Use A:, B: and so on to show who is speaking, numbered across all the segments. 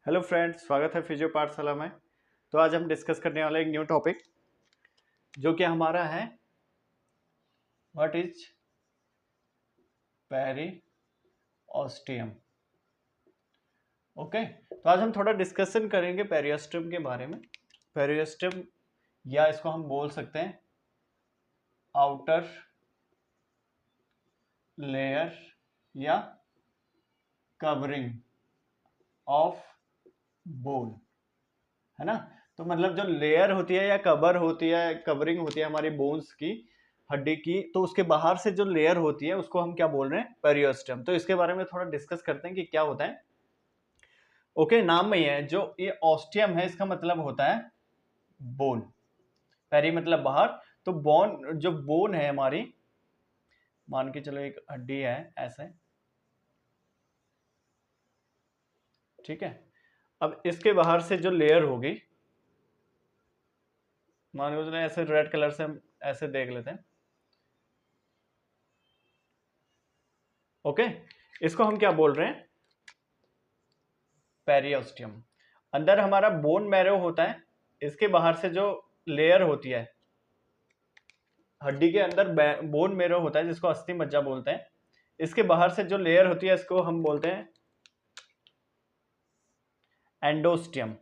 A: Hello friends, स्वागत है physio पाठशाला में। तो आज हम डिस्कस करने वाले एक न्यू टॉपिक जो कि हमारा है व्हाट इज पेरिओस्टियम। ओके, तो आज हम थोड़ा डिस्कशन करेंगे पेरिओस्टियम के बारे में। पेरिओस्टियम या इसको हम बोल सकते हैं आउटर लेयर या कवरिंग ऑफ बोन, है ना। तो मतलब जो लेयर होती है या कवर होती है, कवरिंग होती है हमारी बोन्स की, हड्डी की, तो उसके बाहर से जो लेयर होती है उसको हम क्या बोल रहे हैं, पेरिओस्टियम। तो इसके बारे में थोड़ा डिस्कस करते हैं कि क्या होता है। ओके, नाम में ही है, जो ये ऑस्टियम है इसका मतलब होता है बोन। पेरी मतलब बाहर, तो बोन, जो बोन है हमारी, मान के चलो एक हड्डी है ऐसे, ठीक है। अब इसके बाहर से जो लेयर होगी, मान के चलो ऐसे रेड कलर से हम ऐसे देख लेते हैं। ओके, इसको हम क्या बोल रहे हैं, पेरिओस्टियम। अंदर हमारा बोन मैरो होता है, इसके बाहर से जो लेयर होती है, हड्डी के अंदर बोन मैरो होता है जिसको अस्थि मज्जा बोलते हैं। इसके बाहर से जो लेयर होती है इसको हम बोलते हैं एंडोस्टियम।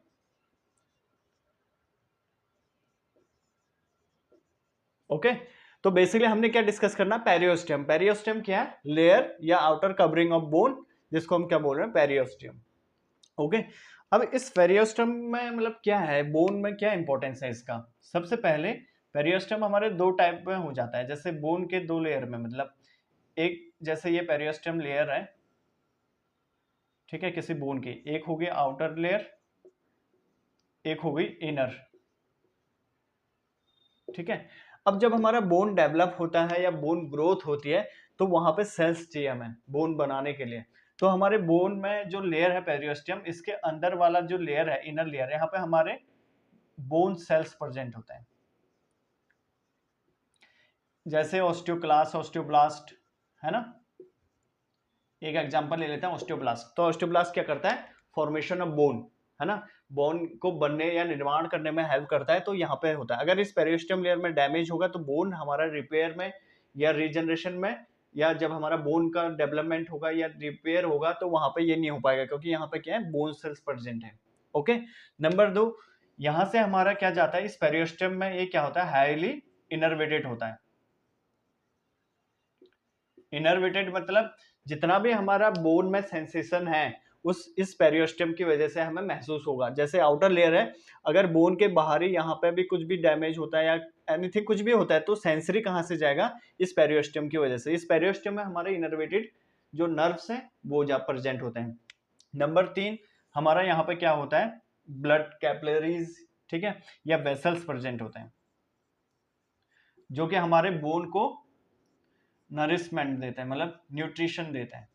A: ओके, तो बेसिकली हमने क्या डिस्कस करना, पेरिओस्टियम। पेरिओस्टियम क्या है, लेयर या आउटर कवरिंग ऑफ बोन, जिसको हम क्या बोल रहे हैं, पेरिओस्टियम। ओके, अब इस पेरिओस्टियम में मतलब क्या है, बोन में क्या इंपॉर्टेंस है इसका। सबसे पहले पेरिओस्टियम हमारे दो टाइप में हो जाता है, जैसे बोन के दो लेयर में, मतलब एक, जैसे ये पेरिओस्टियम लेयर है, ठीक है, किसी बोन की, एक होगी आउटर लेयर, एक होगी इनर, ठीक है। अब जब हमारा बोन डेवलप होता है या बोन ग्रोथ होती है, तो वहां पे सेल्स चाहिए हमें बोन बनाने के लिए। तो हमारे बोन में जो लेयर है पेरिओस्टियम, इसके अंदर वाला जो लेयर है, इनर लेयर, यहाँ पे हमारे बोन सेल्स प्रेजेंट होते हैं, जैसे ऑस्टियोक्लास्ट, ऑस्टियोब्लास्ट, है ना। एक एग्जांपल ले लेते हैं, ऑस्टियोब्लास्ट। तो ऑस्टियोब्लास्ट क्या करता है, फॉर्मेशन ऑफ बोन, है ना, बोन को बनने या निर्माण करने में हेल्प करता है। तो यहाँ पे होता है, अगर इस पेरिओस्टियम लेयर में डैमेज होगा तो बोन हमारा रिपेयर में या रीजनरेशन में, या जब हमारा बोन का डेवलपमेंट होगा या रिपेयर होगा, तो वहां पे ये नहीं हो पाएगा, क्योंकि यहाँ पे क्या है, बोन सेल्स प्रेजेंट है। ओके, नंबर 2, यहाँ से हमारा क्या जाता है, इस पेरिओस्टियम में ये क्या होता है, हाईली इनर्वेटेड होता है। इनर्वेटेड मतलब जितना भी हमारा बोन में सेंसेशन है, उस इस पेरिओस्टियम की वजह से हमें महसूस होगा। जैसे आउटर लेयर है, अगर बोन के बाहरी यहाँ पे भी कुछ भी डैमेज होता है या एनीथिंग कुछ भी होता है, तो सेंसरी कहाँ से जाएगा, इस पेरिओस्टियम की वजह से। इस पेरिओस्टियम में हमारे इनर्वेटेड जो नर्व्स हैं वो जा प्रेजेंट होते हैं। नंबर 3, हमारा यहाँ पे क्या होता है, ब्लड कैपिलरीज, ठीक है, या वेसल्स प्रेजेंट होते हैं, जो कि हमारे बोन को नरिशमेंट देते हैं, मतलब न्यूट्रिशन देते हैं।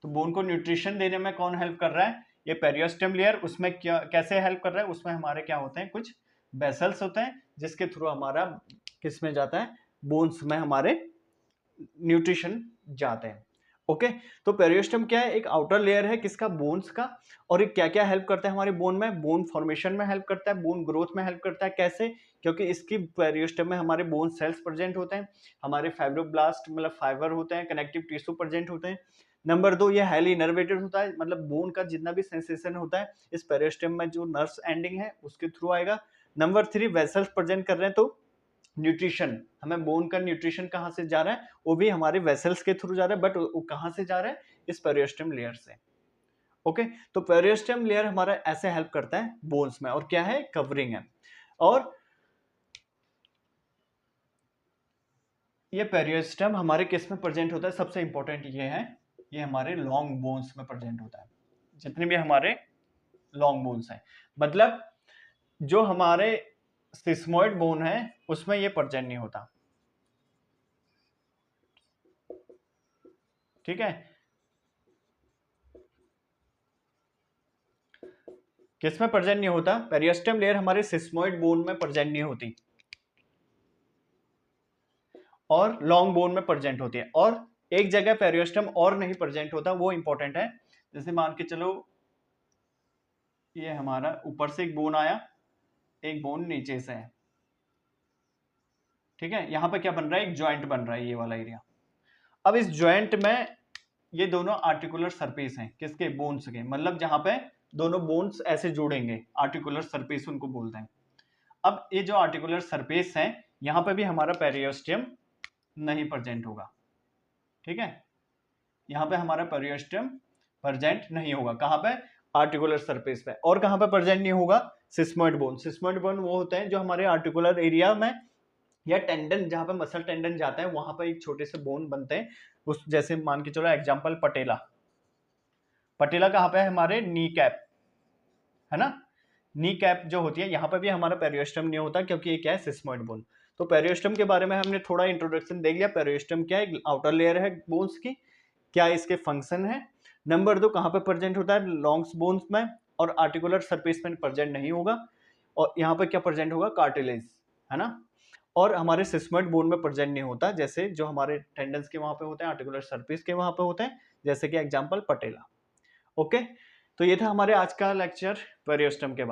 A: तो बोन को न्यूट्रिशन देने में कौन हेल्प कर रहा है, ये पेरिओस्टियम लेयर। उसमें क्या, कैसे हेल्प कर रहा है, उसमें हमारे क्या होते हैं, कुछ वेसल्स होते हैं, जिसके थ्रू हमारा किस में जाता है, बोन्स में हमारे न्यूट्रिशन जाते हैं। ओके, तो पेरिओस्टियम क्या है, एक आउटर लेयर है किसका, बोन्स का। और ये क्या क्या हेल्प करता है हमारे बोन में, बोन फॉर्मेशन में हेल्प करता है, बोन ग्रोथ में हेल्प करता है। कैसे, क्योंकि इसकी पेरिओस्टियम में हमारे बोन सेल्स प्रेजेंट होते हैं, हमारे फाइब्रोब्लास्ट मतलब फाइबर होते हैं, कनेक्टिव टिश्यू प्रेजेंट होते हैं। नंबर 2, ये हाईली इनर्वेटेड होता है, मतलब बोन का जितना भी सेंसेशन होता है इस पेरिओस्टियम में जो नर्व्स एंडिंग है उसके थ्रू आएगा। नंबर 3, वेसल्स प्रेजेंट कर रहे हैं, तो न्यूट्रिशन, हमें बोन का न्यूट्रिशन कहाँ से जा रहा है, वो भी हमारे वेसल्स के थ्रू जा रहा है, बट वो कहाँ से जा रहा है, इस पेरिओस्टियम लेयर से। ओके, तो पेरिओस्टियम लेयर हमारा ऐसे हेल्प करता है बोन्स में, और क्या है, कवरिंग है। और ये पेरिओस्टियम हमारे किस में प्रेजेंट होता है, सबसे इंपॉर्टेंट ये है, ये हमारे लॉन्ग बोन्स में प्रेजेंट होता है। जितने भी हमारे लॉन्ग बोन्स हैं, मतलब जो हमारे सिस्मोइड बोन है उसमें ये प्रेजेंट नहीं होता, ठीक है। किसमें प्रेजेंट नहीं होता, पेरिओस्टियम लेयर हमारे सिस्मोइड बोन में प्रेजेंट नहीं होती, और लॉन्ग बोन में प्रेजेंट होती है। और एक जगह पेरिओस्टियम और नहीं प्रेजेंट होता, वो इंपॉर्टेंट है। जैसे मान के चलो ये हमारा ऊपर से एक बोन आया, एक बोन नीचे से है, ठीक है। यहाँ पे क्या बन रहा है, एक जॉइंट बन रहा है, ये वाला एरिया। अब इस जॉइंट में ये दोनों आर्टिकुलर सरफेस हैं, किसके, बोन्स के, मतलब जहां पे दोनों बोन्स ऐसे जुड़ेंगे, आर्टिकुलर सरफेस उनको बोलते हैं। अब ये जो आर्टिकुलर सरफेस है, यहाँ पे भी हमारा पेरियोस्टियम नहीं प्रेजेंट होगा, ठीक है। यहाँ पे हमारा पेरियोस्टियम प्रेजेंट नहीं होगा, कहाँ पे, आर्टिकुलर सरफेस पे। और कहाँ पे प्रेजेंट नहीं होगा, सिस्मोइड बोन। सिस्मोइड बोन वो होते हैं जो हमारे आर्टिकुलर एरिया में या टेंडन, जहाँ पे मसल टेंडन जाता है वहां पर एक छोटे से बोन बनते हैं, उस जैसे मान के चलो एग्जांपल पटेला। पटेला कहाँ पे है, हमारे नी कैप, है ना। नी कैप जो होती है, यहाँ पे भी हमारा पेरियोस्टम नहीं होता, क्योंकि ये क्या है, सिस्मोइड बोन। तो पेरियोस्टम के बारे में हमने थोड़ा इंट्रोडक्शन देख लिया। पेरियोस्टम क्या है, आउटर लेयर है बोन्स की, क्या इसके फंक्शन है। नंबर 2, कहाँ पे प्रेजेंट होता है, लॉन्ग्स बोन्स में, और आर्टिकुलर सरफेस में प्रेजेंट नहीं होगा। और यहाँ पे क्या प्रेजेंट होगा, कार्टिलेज, है ना। और हमारे सिस्मोइड बोन में प्रेजेंट नहीं होता, जैसे जो हमारे टेंडन्स के वहां पे होते हैं, आर्टिकुलर सरफेस के वहां पे होते हैं, जैसे कि एग्जांपल पटेला। ओके, तो ये था हमारे आज का लेक्चर पेरियोस्टम के बारे में।